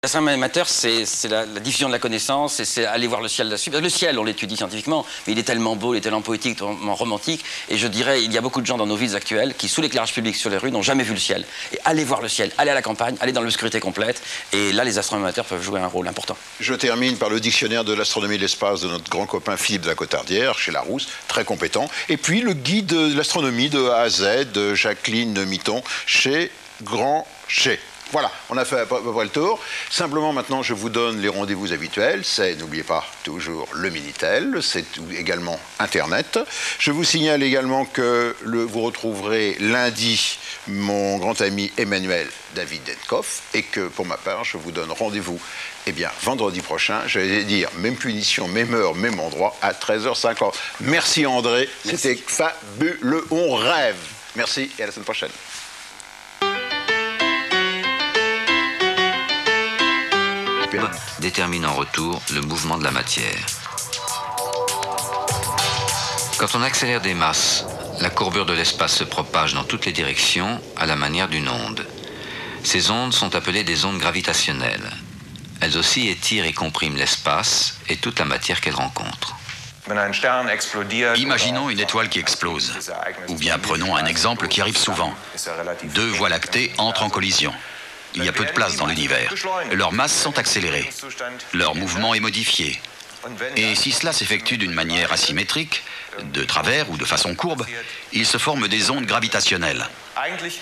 L'astronomie amateur, c'est la diffusion de la connaissance et c'est aller voir le ciel là-dessus. Le ciel, on l'étudie scientifiquement, mais il est tellement beau, il est tellement poétique, tellement romantique. Et je dirais, il y a beaucoup de gens dans nos villes actuelles qui, sous l'éclairage public sur les rues, n'ont jamais vu le ciel. Et allez voir le ciel, allez à la campagne, allez dans l'obscurité complète. Et là, les astronomes amateurs peuvent jouer un rôle important. Je termine par le dictionnaire de l'astronomie de l'espace de notre grand copain Philippe Dacotardière, chez Larousse, très compétent. Et puis le guide de l'astronomie de A à Z de Jacqueline Mitton, chez Grand Chez. Voilà, on a fait à peu près le tour. Simplement, maintenant, je vous donne les rendez-vous habituels. C'est, n'oubliez pas, toujours le Minitel. C'est également Internet. Je vous signale également que vous retrouverez lundi mon grand ami Emmanuel David Denkoff et que, pour ma part, je vous donne rendez-vous, eh bien, vendredi prochain. J'allais dire, même punition, même heure, même endroit, à 13h50. Merci André, c'était fabuleux, on rêve. Merci et à la semaine prochaine. Détermine en retour le mouvement de la matière. Quand on accélère des masses, la courbure de l'espace se propage dans toutes les directions à la manière d'une onde. Ces ondes sont appelées des ondes gravitationnelles. Elles aussi étirent et compriment l'espace et toute la matière qu'elles rencontrent. Imaginons une étoile qui explose. Ou bien prenons un exemple qui arrive souvent. Deux voies lactées entrent en collision. Il y a peu de place dans l'univers. Leurs masses sont accélérées. Leur mouvement est modifié. Et si cela s'effectue d'une manière asymétrique, de travers ou de façon courbe, il se forme des ondes gravitationnelles.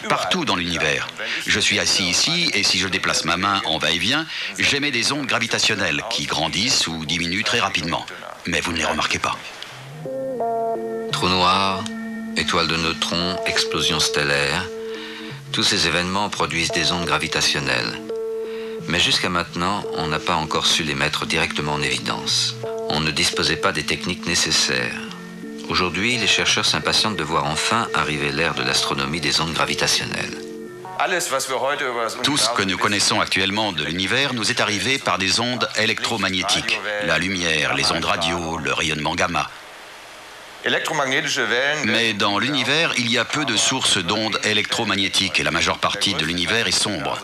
Partout dans l'univers. Je suis assis ici et si je déplace ma main en va-et-vient, j'émets des ondes gravitationnelles qui grandissent ou diminuent très rapidement. Mais vous ne les remarquez pas. Trou noir, étoile de neutrons, explosion stellaire, tous ces événements produisent des ondes gravitationnelles. Mais jusqu'à maintenant, on n'a pas encore su les mettre directement en évidence. On ne disposait pas des techniques nécessaires. Aujourd'hui, les chercheurs s'impatientent de voir enfin arriver l'ère de l'astronomie des ondes gravitationnelles. Tout ce que nous connaissons actuellement de l'univers nous est arrivé par des ondes électromagnétiques. La lumière, les ondes radio, le rayonnement gamma. Mais dans l'univers, il y a peu de sources d'ondes électromagnétiques et la majeure partie de l'univers est sombre.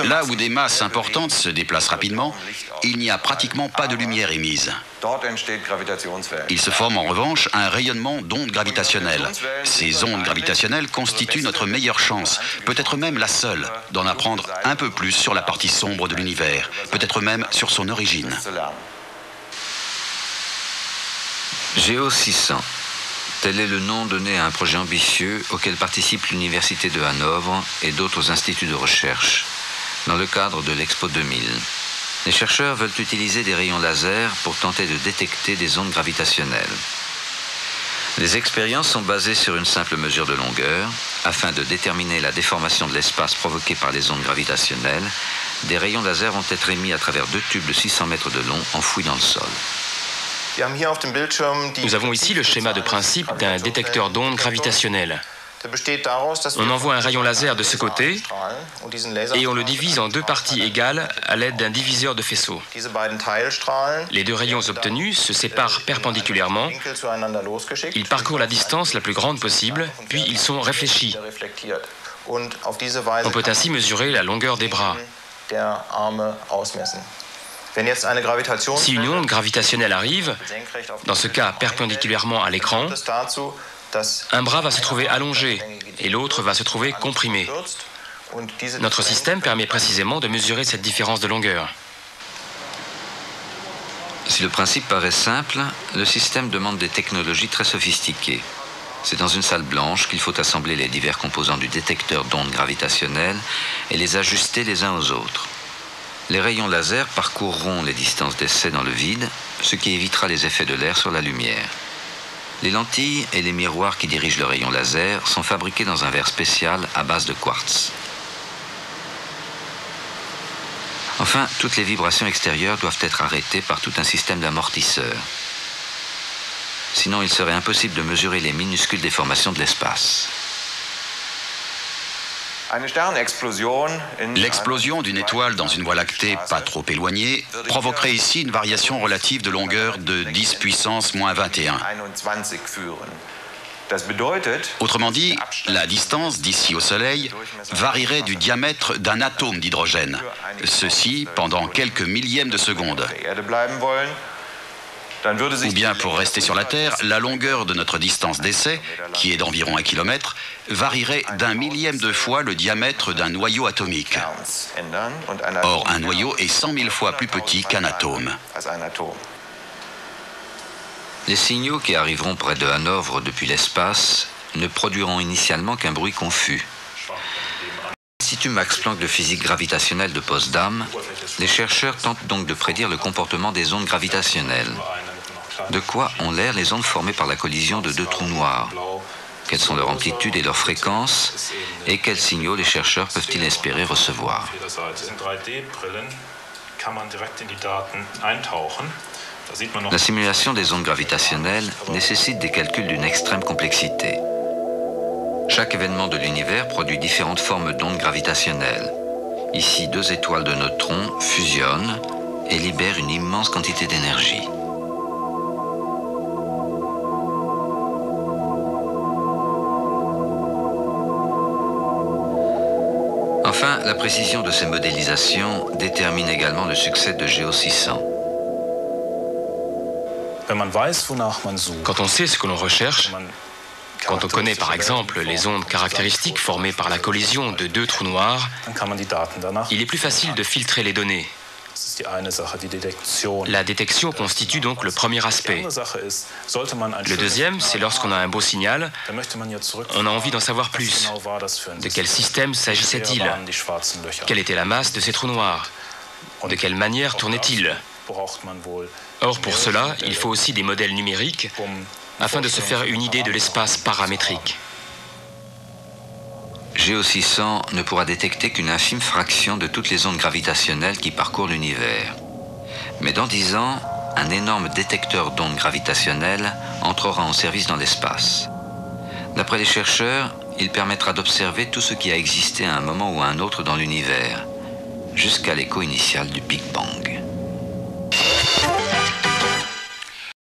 Là où des masses importantes se déplacent rapidement, il n'y a pratiquement pas de lumière émise. Il se forme en revanche un rayonnement d'ondes gravitationnelles. Ces ondes gravitationnelles constituent notre meilleure chance, peut-être même la seule, d'en apprendre un peu plus sur la partie sombre de l'univers, peut-être même sur son origine. Géo 600, tel est le nom donné à un projet ambitieux auquel participe l'Université de Hanovre et d'autres instituts de recherche, dans le cadre de l'Expo 2000. Les chercheurs veulent utiliser des rayons laser pour tenter de détecter des ondes gravitationnelles. Les expériences sont basées sur une simple mesure de longueur. Afin de déterminer la déformation de l'espace provoquée par les ondes gravitationnelles, des rayons laser vont être émis à travers 2 tubes de 600 mètres de long enfouis dans le sol. Nous avons ici le schéma de principe d'un détecteur d'ondes gravitationnelles. On envoie un rayon laser de ce côté et on le divise en 2 parties égales à l'aide d'un diviseur de faisceau. Les 2 rayons obtenus se séparent perpendiculairement. Ils parcourent la distance la plus grande possible, puis ils sont réfléchis. On peut ainsi mesurer la longueur des bras. Si une onde gravitationnelle arrive, dans ce cas perpendiculairement à l'écran, un bras va se trouver allongé et l'autre va se trouver comprimé. Notre système permet précisément de mesurer cette différence de longueur. Si le principe paraît simple, le système demande des technologies très sophistiquées. C'est dans une salle blanche qu'il faut assembler les divers composants du détecteur d'ondes gravitationnelles et les ajuster les uns aux autres. Les rayons laser parcourront les distances d'essai dans le vide, ce qui évitera les effets de l'air sur la lumière. Les lentilles et les miroirs qui dirigent le rayon laser sont fabriqués dans un verre spécial à base de quartz. Enfin, toutes les vibrations extérieures doivent être arrêtées par tout un système d'amortisseurs. Sinon, il serait impossible de mesurer les minuscules déformations de l'espace. L'explosion d'une étoile dans une voie lactée pas trop éloignée provoquerait ici une variation relative de longueur de 10 puissance moins 21. Autrement dit, la distance d'ici au Soleil varierait du diamètre d'un atome d'hydrogène. Ceci pendant quelques millièmes de seconde. Ou bien, pour rester sur la Terre, la longueur de notre distance d'essai, qui est d'environ 1 km, varierait d'un millième de fois le diamètre d'un noyau atomique. Or, un noyau est 100 000 fois plus petit qu'un atome. Les signaux qui arriveront près de Hanovre depuis l'espace ne produiront initialement qu'un bruit confus. L'Institut Max Planck de physique gravitationnelle de Potsdam, les chercheurs tentent donc de prédire le comportement des ondes gravitationnelles. De quoi ont l'air les ondes formées par la collision de deux trous noirs? Quelles sont leur amplitude et leur fréquence? Et quels signaux les chercheurs peuvent-ils espérer recevoir? La simulation des ondes gravitationnelles nécessite des calculs d'une extrême complexité. Chaque événement de l'univers produit différentes formes d'ondes gravitationnelles. Ici, deux étoiles de neutrons fusionnent et libèrent une immense quantité d'énergie. Enfin, la précision de ces modélisations détermine également le succès de Geo 600. Quand on sait ce que l'on recherche, quand on connaît par exemple les ondes caractéristiques formées par la collision de deux trous noirs, il est plus facile de filtrer les données. La détection constitue donc le premier aspect. Le deuxième, c'est lorsqu'on a un beau signal, on a envie d'en savoir plus. De quel système s'agissait-il? Quelle était la masse de ces trous noirs? De quelle manière tournait-il? Or, pour cela, il faut aussi des modèles numériques afin de se faire une idée de l'espace paramétrique. Geo 600 ne pourra détecter qu'une infime fraction de toutes les ondes gravitationnelles qui parcourent l'univers. Mais dans 10 ans, un énorme détecteur d'ondes gravitationnelles entrera en service dans l'espace. D'après les chercheurs, il permettra d'observer tout ce qui a existé à un moment ou à un autre dans l'univers, jusqu'à l'écho initial du Big Bang.